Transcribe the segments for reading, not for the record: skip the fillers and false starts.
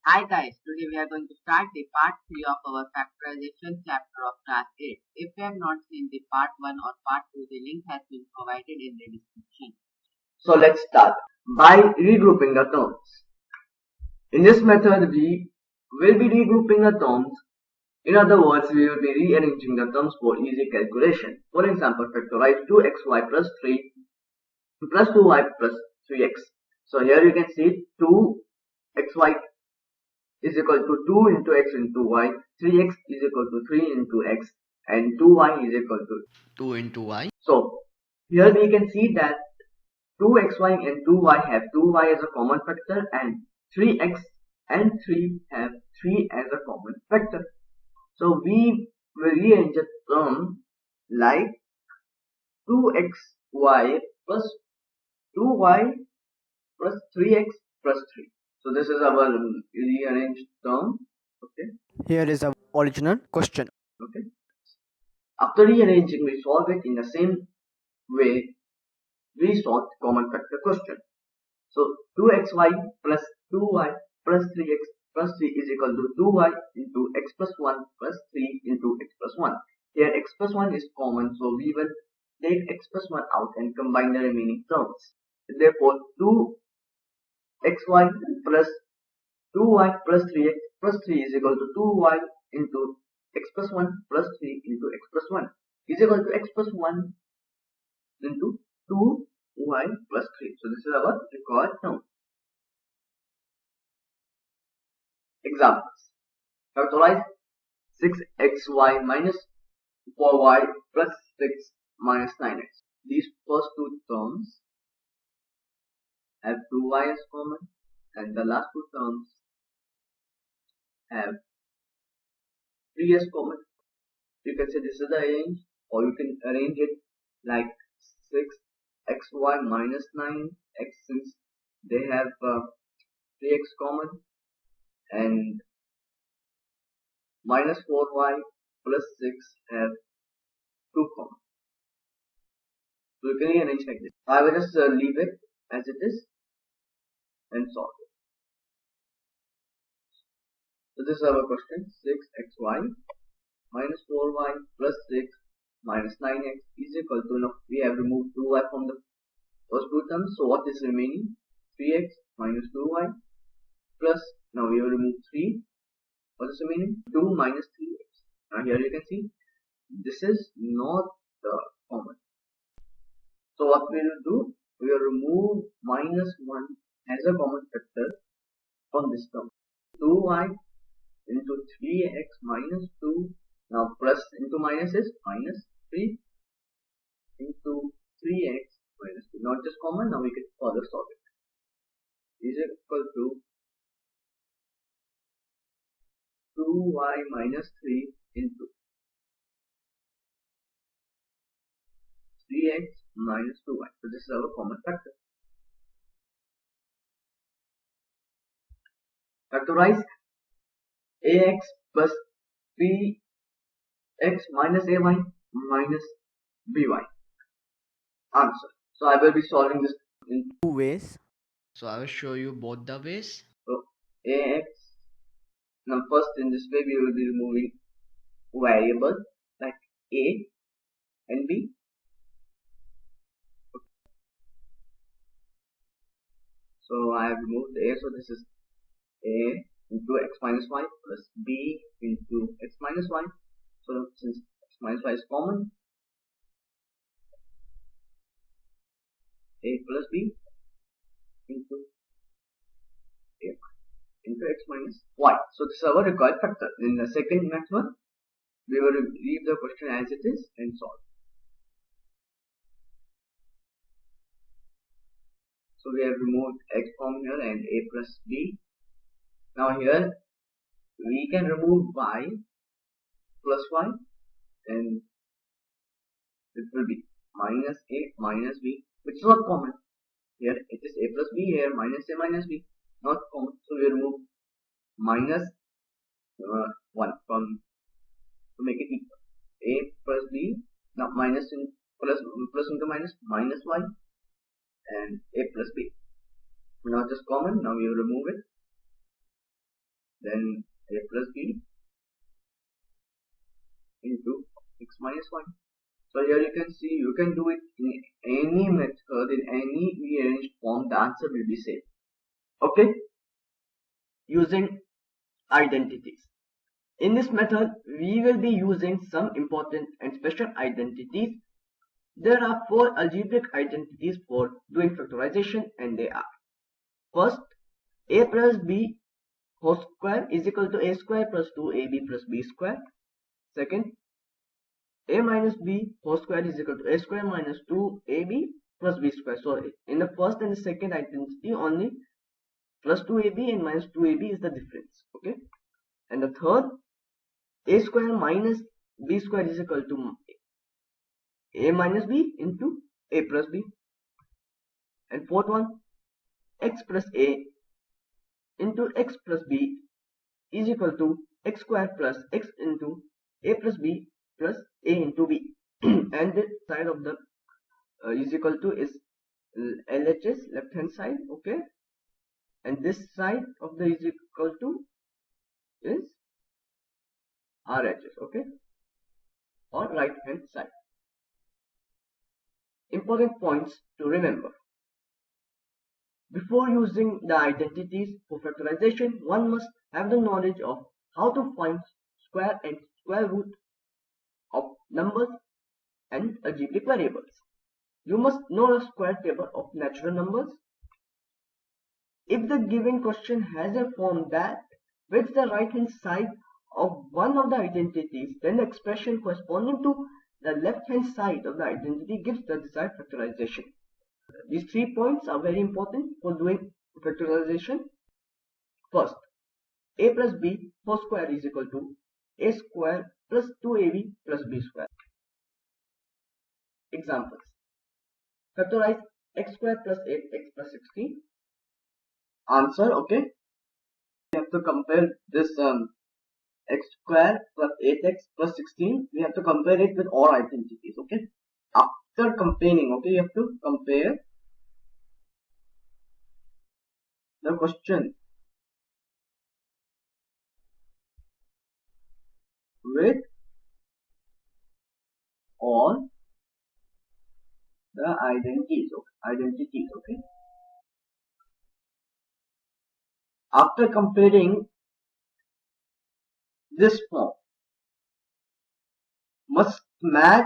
Hi guys, today we are going to start the part 3 of our factorization chapter of class 8. If you have not seen the part 1 or part 2, the link has been provided in the description. So let's start by regrouping the terms. In this method, we will be regrouping the terms. In other words, we will be rearranging the terms for easy calculation. For example, factorize 2xy plus 3 plus 2y plus 3x. So here you can see 2xy is equal to 2 into x into y, 3x is equal to 3 into x, and 2y is equal to 2 into y. So here we can see that 2xy and 2y have 2y as a common factor, and 3x and 3 have 3 as a common factor. So we will rearrange a term like 2xy plus 2y plus 3x plus 3. So this is our rearranged term. Okay. Here is our original question. Okay. After rearranging, we solve it in the same way we solved common factor question. So 2xy plus 2y plus 3x plus 3 is equal to 2y into x plus 1 plus 3 into x plus 1. Here x plus 1 is common, so we will take x plus 1 out and combine the remaining terms. Therefore 2xy plus 2y plus 3x plus 3 is equal to 2y into x plus 1 plus 3 into x plus 1 is equal to x plus 1 into 2y plus 3. So this is our required term. Examples. Factorize 6xy minus 4y plus 6 minus 9x. These first two terms have 2y as common, and the last two terms have 3 as common. You can say this is the range, or you can arrange it like 6xy minus 9x, since they have 3x common, and minus 4y plus 6 have 2 common. So you can rearrange like this. I will just leave it as it is and solve it. So this is our question. 6xy minus 4y plus 6 minus 9x is equal to, now we have removed 2y from the first two terms, so what is remaining? 3x minus 2y plus, now we will remove 3. What is remaining? 2 minus 3x. Now here you can see this is not common. So what we will do? We will remove minus 1 as a common factor from this term. 2y into 3x minus 2. Now plus into minus is minus 3 into 3x minus 2. Not just common, now we can further solve it. Is equal to 2y minus 3 into 3x minus 2y. So this is our common factor. Factorize ax plus bx minus ay minus by. Answer. So I will be solving this in Two ways. So I will show you both the ways. so ax. Now first in this way we will be removing variables like a and b. So I have removed a, so this is a into x minus y plus b into x minus y. So since x minus y is common, a plus b into a into x minus y. So this is our required factor. In the second method, we will leave the question as it is and solve. So we have removed x from here and a plus b. Now here we can remove y plus y, and it will be minus a minus b, which is not common. Here it is a plus b, here minus a minus b, not common. So we remove minus 1 from to make it equal. A plus b, now minus in plus into minus y, and a plus b. Now just common, now we will remove it. then a plus b into x minus 1. So here you can see you can do it in any method, in any rearranged form, the answer will be same. Okay? Using identities. In this method, we will be using some important and special identities. There are 4 algebraic identities for doing factorization, and they are: first, a plus b whole square is equal to a square plus 2ab plus b square. Second, a minus b whole square is equal to a square minus 2ab plus b square. So in the first and the second identity, only plus 2ab and minus 2ab is the difference. Okay. And the third, a square minus b square is equal to a minus b into a plus b. And fourth one, x plus a into x plus b is equal to x square plus x into a plus b plus a into b. And this side of the is equal to is LHS, left hand side. Okay. And this side of the is equal to is RHS. Okay. Or right hand side. Important points to remember. Before using the identities for factorization, one must have the knowledge of how to find square and square root of numbers and algebraic variables. You must know the square table of natural numbers. If the given question has a form that fits the right hand side of one of the identities, then the expression corresponding to the left hand side of the identity gives the desired factorization. These 3 points are very important for doing factorization. First, a plus b whole square is equal to a square plus 2ab plus b square. Examples. Factorize x square plus 8x plus 16. Answer, okay. We have to compare this x square plus 8x plus 16. We have to compare it with all identities, okay. After comparing, okay, you have to compare the question with all the identities, okay. After comparing, this form must match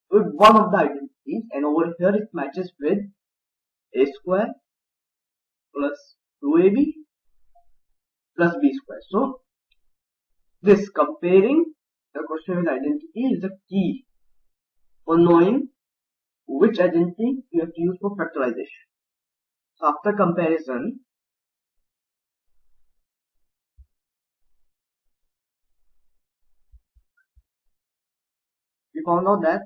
with one of the identities, and over here it matches with a square plus 2ab plus b square. So this comparing the question with identity is the key for knowing which identity you have to use for factorization. So after comparison, we found out that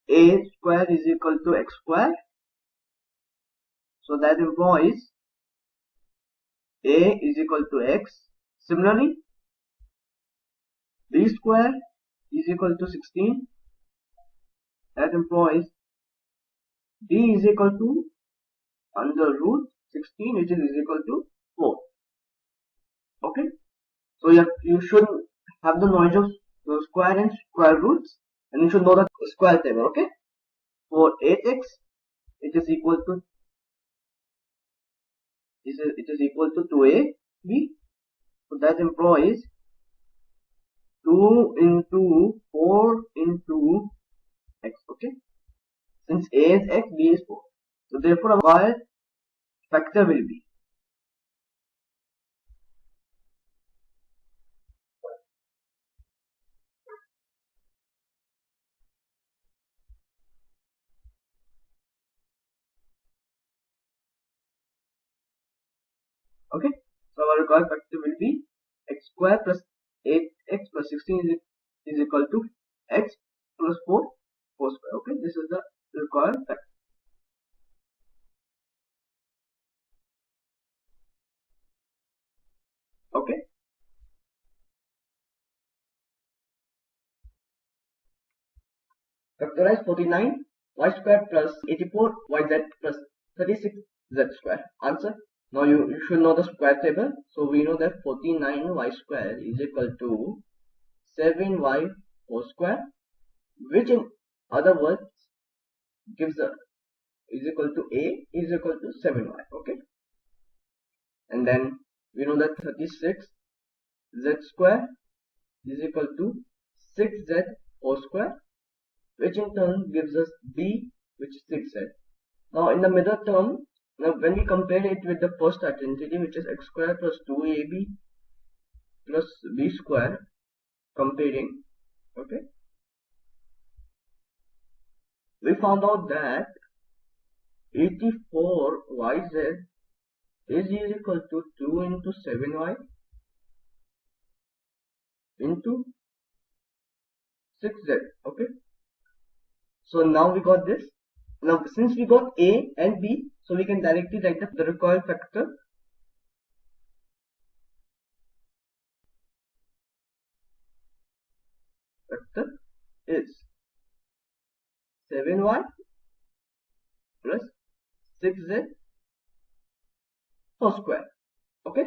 a square is equal to x square. So that implies a is equal to x. Similarly, b square is equal to 16. That implies b is equal to under root 16, which is equal to 4. Okay. So you should have the knowledge of the square and square roots, and you should know the square table. Okay. For 8x, it is equal to 2ab. So that implies 2 into 4 into x. Okay. Since a is x, b is 4. So therefore our factor will be okay. So our required factor will be x square plus 8x plus 16 is equal to x plus 4 square. Okay, this is the required factor. Okay. Factorize 49 y square plus 84 yz plus 36 z square. Answer. Now you should know the square table. So we know that 49y square is equal to 7y whole square, which in other words gives a is equal to a is equal to 7y. Okay, and then we know that 36z square is equal to 6z whole square, which in turn gives us b, which is 6z. Now in the middle term, now when we compare it with the first identity, which is x square plus 2ab plus b square, comparing, okay, we found out that 84yz is equal to 2 into 7y into 6z. Okay, so now we got this. Now since we got a and b, so we can directly write the required factor. Factor is 7y plus 6z whole square. Okay,